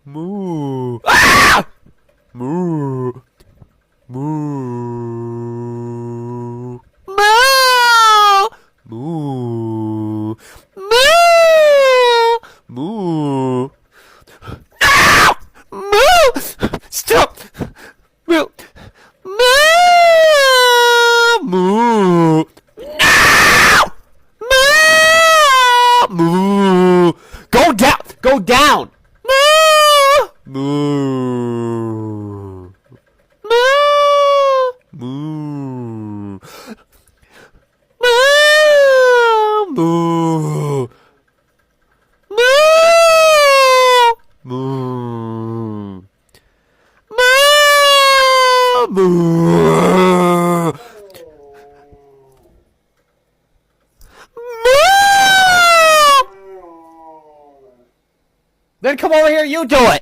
Moo. Ah! Moo. Moo. Moo. Moo. Moo. Moo. Ah! Moo. Stop. Moo. Moo. Moo. No! Moo. Moo. Go down. Go down. Moo. Moo. Moo. Moo. Moo. Moo. Moo. Moo. Then come over here, you do it!